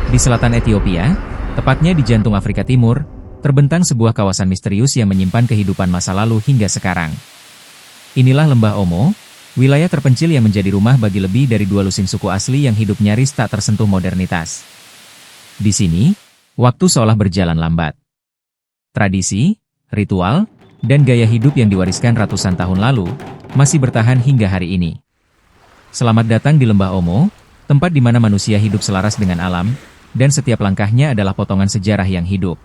Di selatan Ethiopia, tepatnya di jantung Afrika Timur, terbentang sebuah kawasan misterius yang menyimpan kehidupan masa lalu hingga sekarang. Inilah Lembah Omo, wilayah terpencil yang menjadi rumah bagi lebih dari 2 lusin suku asli yang hidup nyaris tak tersentuh modernitas. Di sini, waktu seolah berjalan lambat. Tradisi, ritual, dan gaya hidup yang diwariskan ratusan tahun lalu, masih bertahan hingga hari ini. Selamat datang di Lembah Omo, tempat di mana manusia hidup selaras dengan alam, dan setiap langkahnya adalah potongan sejarah yang hidup.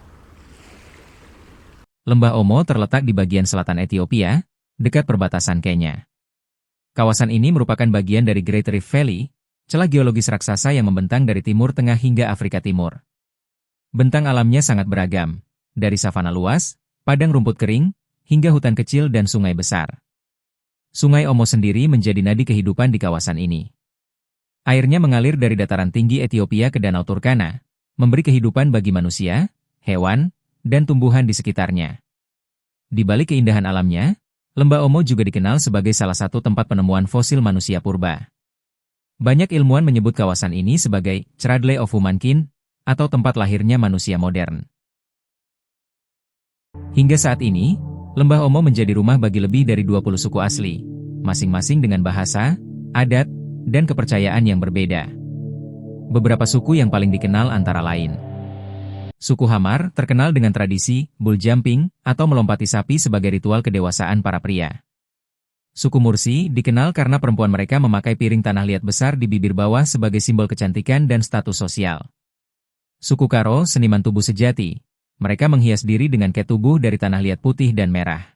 Lembah Omo terletak di bagian selatan Ethiopia, dekat perbatasan Kenya. Kawasan ini merupakan bagian dari Great Rift Valley, celah geologis raksasa yang membentang dari Timur Tengah hingga Afrika Timur. Bentang alamnya sangat beragam, dari savana luas, padang rumput kering, hingga hutan kecil dan sungai besar. Sungai Omo sendiri menjadi nadi kehidupan di kawasan ini. Airnya mengalir dari dataran tinggi Ethiopia ke Danau Turkana, memberi kehidupan bagi manusia, hewan, dan tumbuhan di sekitarnya. Di balik keindahan alamnya, Lembah Omo juga dikenal sebagai salah satu tempat penemuan fosil manusia purba. Banyak ilmuwan menyebut kawasan ini sebagai Cradle of Humankind, atau tempat lahirnya manusia modern. Hingga saat ini, Lembah Omo menjadi rumah bagi lebih dari 20 suku asli, masing-masing dengan bahasa, adat, dan kepercayaan yang berbeda. Beberapa suku yang paling dikenal antara lain. Suku Hamar terkenal dengan tradisi bull jumping atau melompati sapi sebagai ritual kedewasaan para pria. Suku Mursi dikenal karena perempuan mereka memakai piring tanah liat besar di bibir bawah sebagai simbol kecantikan dan status sosial. Suku Karo seniman tubuh sejati. Mereka menghias diri dengan cat tubuh dari tanah liat putih dan merah.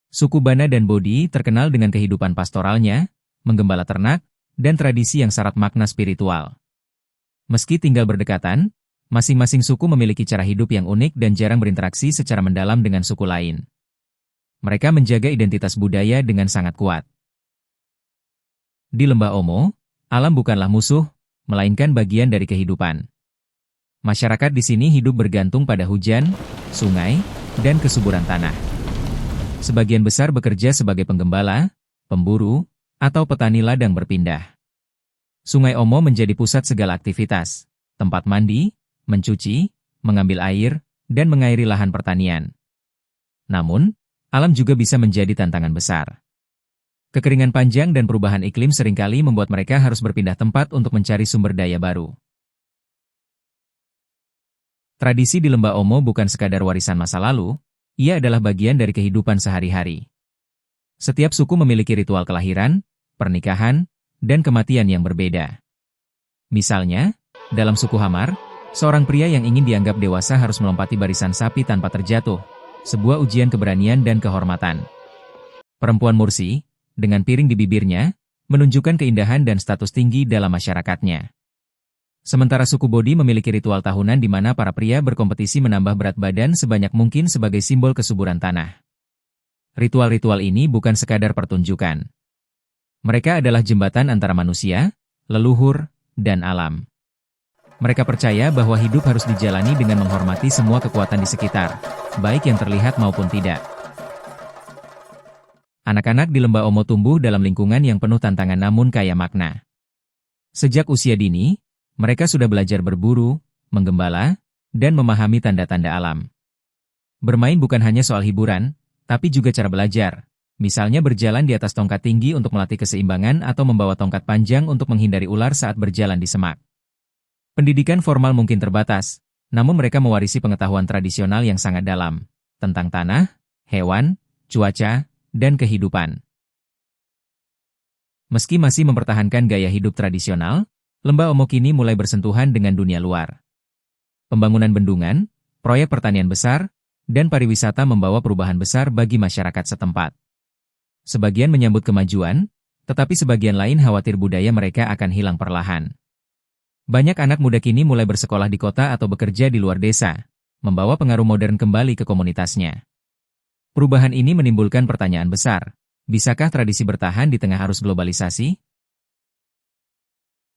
Suku Bana dan Bodi terkenal dengan kehidupan pastoralnya, menggembala ternak, dan tradisi yang syarat makna spiritual. Meski tinggal berdekatan, masing-masing suku memiliki cara hidup yang unik dan jarang berinteraksi secara mendalam dengan suku lain. Mereka menjaga identitas budaya dengan sangat kuat. Di Lembah Omo, alam bukanlah musuh, melainkan bagian dari kehidupan. Masyarakat di sini hidup bergantung pada hujan, sungai, dan kesuburan tanah. Sebagian besar bekerja sebagai penggembala, pemburu, atau petani ladang berpindah. Sungai Omo menjadi pusat segala aktivitas, tempat mandi, mencuci, mengambil air, dan mengairi lahan pertanian. Namun, alam juga bisa menjadi tantangan besar. Kekeringan panjang dan perubahan iklim seringkali membuat mereka harus berpindah tempat untuk mencari sumber daya baru. Tradisi di Lembah Omo bukan sekadar warisan masa lalu, ia adalah bagian dari kehidupan sehari-hari. Setiap suku memiliki ritual kelahiran, pernikahan, dan kematian yang berbeda. Misalnya, dalam suku Hamar, seorang pria yang ingin dianggap dewasa harus melompati barisan sapi tanpa terjatuh, sebuah ujian keberanian dan kehormatan. Perempuan Mursi, dengan piring di bibirnya, menunjukkan keindahan dan status tinggi dalam masyarakatnya. Sementara suku Bodi memiliki ritual tahunan di mana para pria berkompetisi menambah berat badan sebanyak mungkin sebagai simbol kesuburan tanah. Ritual-ritual ini bukan sekadar pertunjukan. Mereka adalah jembatan antara manusia, leluhur, dan alam. Mereka percaya bahwa hidup harus dijalani dengan menghormati semua kekuatan di sekitar, baik yang terlihat maupun tidak. Anak-anak di Lembah Omo tumbuh dalam lingkungan yang penuh tantangan namun kaya makna. Sejak usia dini, mereka sudah belajar berburu, menggembala, dan memahami tanda-tanda alam. Bermain bukan hanya soal hiburan, tapi juga cara belajar. Misalnya berjalan di atas tongkat tinggi untuk melatih keseimbangan atau membawa tongkat panjang untuk menghindari ular saat berjalan di semak. Pendidikan formal mungkin terbatas, namun mereka mewarisi pengetahuan tradisional yang sangat dalam, tentang tanah, hewan, cuaca, dan kehidupan. Meski masih mempertahankan gaya hidup tradisional, Lembah Omo kini mulai bersentuhan dengan dunia luar. Pembangunan bendungan, proyek pertanian besar, dan pariwisata membawa perubahan besar bagi masyarakat setempat. Sebagian menyambut kemajuan, tetapi sebagian lain khawatir budaya mereka akan hilang perlahan. Banyak anak muda kini mulai bersekolah di kota atau bekerja di luar desa, membawa pengaruh modern kembali ke komunitasnya. Perubahan ini menimbulkan pertanyaan besar, bisakah tradisi bertahan di tengah arus globalisasi?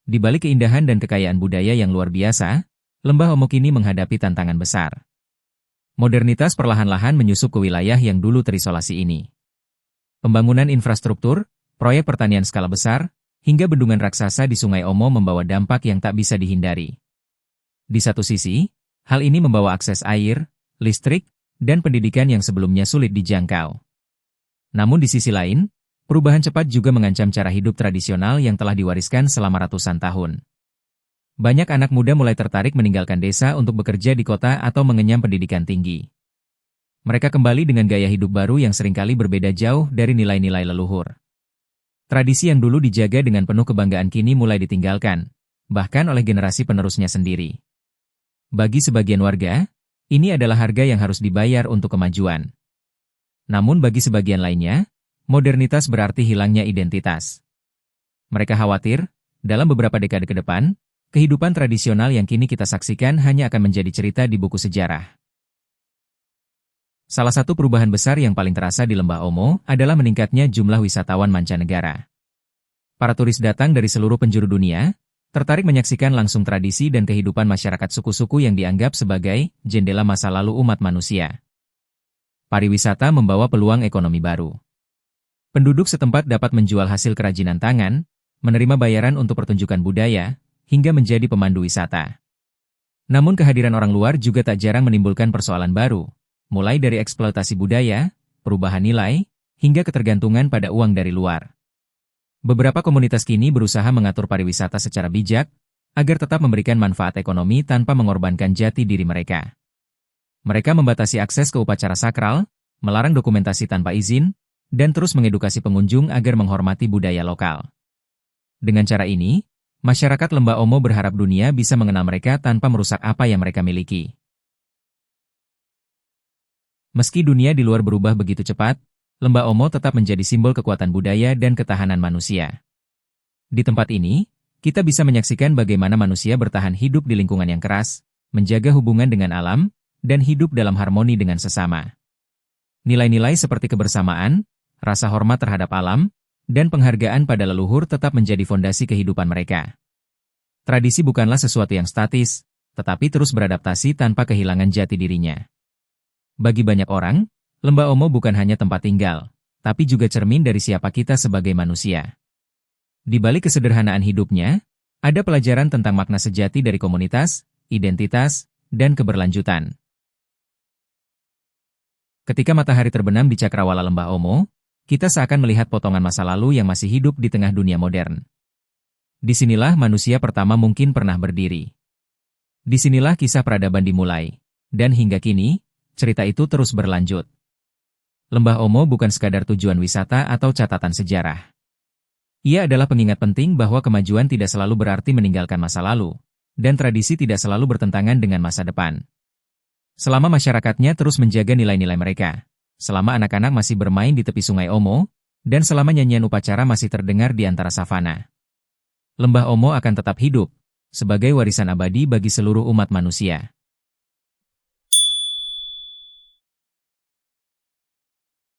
Di balik keindahan dan kekayaan budaya yang luar biasa, Lembah Omo kini menghadapi tantangan besar. Modernitas perlahan-lahan menyusup ke wilayah yang dulu terisolasi ini. Pembangunan infrastruktur, proyek pertanian skala besar, hingga bendungan raksasa di Sungai Omo membawa dampak yang tak bisa dihindari. Di satu sisi, hal ini membawa akses air, listrik, dan pendidikan yang sebelumnya sulit dijangkau. Namun di sisi lain, perubahan cepat juga mengancam cara hidup tradisional yang telah diwariskan selama ratusan tahun. Banyak anak muda mulai tertarik meninggalkan desa untuk bekerja di kota atau mengenyam pendidikan tinggi. Mereka kembali dengan gaya hidup baru yang seringkali berbeda jauh dari nilai-nilai leluhur. Tradisi yang dulu dijaga dengan penuh kebanggaan kini mulai ditinggalkan, bahkan oleh generasi penerusnya sendiri. Bagi sebagian warga, ini adalah harga yang harus dibayar untuk kemajuan. Namun bagi sebagian lainnya, modernitas berarti hilangnya identitas. Mereka khawatir, dalam beberapa dekade ke depan, kehidupan tradisional yang kini kita saksikan hanya akan menjadi cerita di buku sejarah. Salah satu perubahan besar yang paling terasa di Lembah Omo adalah meningkatnya jumlah wisatawan mancanegara. Para turis datang dari seluruh penjuru dunia, tertarik menyaksikan langsung tradisi dan kehidupan masyarakat suku-suku yang dianggap sebagai jendela masa lalu umat manusia. Pariwisata membawa peluang ekonomi baru. Penduduk setempat dapat menjual hasil kerajinan tangan, menerima bayaran untuk pertunjukan budaya, hingga menjadi pemandu wisata. Namun kehadiran orang luar juga tak jarang menimbulkan persoalan baru, mulai dari eksploitasi budaya, perubahan nilai, hingga ketergantungan pada uang dari luar. Beberapa komunitas kini berusaha mengatur pariwisata secara bijak, agar tetap memberikan manfaat ekonomi tanpa mengorbankan jati diri mereka. Mereka membatasi akses ke upacara sakral, melarang dokumentasi tanpa izin, dan terus mengedukasi pengunjung agar menghormati budaya lokal. Dengan cara ini, masyarakat Lembah Omo berharap dunia bisa mengenal mereka tanpa merusak apa yang mereka miliki. Meski dunia di luar berubah begitu cepat, Lembah Omo tetap menjadi simbol kekuatan budaya dan ketahanan manusia. Di tempat ini, kita bisa menyaksikan bagaimana manusia bertahan hidup di lingkungan yang keras, menjaga hubungan dengan alam, dan hidup dalam harmoni dengan sesama. Nilai-nilai seperti kebersamaan, rasa hormat terhadap alam, dan penghargaan pada leluhur tetap menjadi fondasi kehidupan mereka. Tradisi bukanlah sesuatu yang statis, tetapi terus beradaptasi tanpa kehilangan jati dirinya. Bagi banyak orang, Lembah Omo bukan hanya tempat tinggal, tapi juga cermin dari siapa kita sebagai manusia. Di balik kesederhanaan hidupnya, ada pelajaran tentang makna sejati dari komunitas, identitas, dan keberlanjutan. Ketika matahari terbenam di cakrawala Lembah Omo, kita seakan melihat potongan masa lalu yang masih hidup di tengah dunia modern. Disinilah manusia pertama mungkin pernah berdiri. Disinilah kisah peradaban dimulai. Dan hingga kini, cerita itu terus berlanjut. Lembah Omo bukan sekadar tujuan wisata atau catatan sejarah. Ia adalah pengingat penting bahwa kemajuan tidak selalu berarti meninggalkan masa lalu, dan tradisi tidak selalu bertentangan dengan masa depan. Selama masyarakatnya terus menjaga nilai-nilai mereka, selama anak-anak masih bermain di tepi sungai Omo, dan selama nyanyian upacara masih terdengar di antara savana, Lembah Omo akan tetap hidup, sebagai warisan abadi bagi seluruh umat manusia.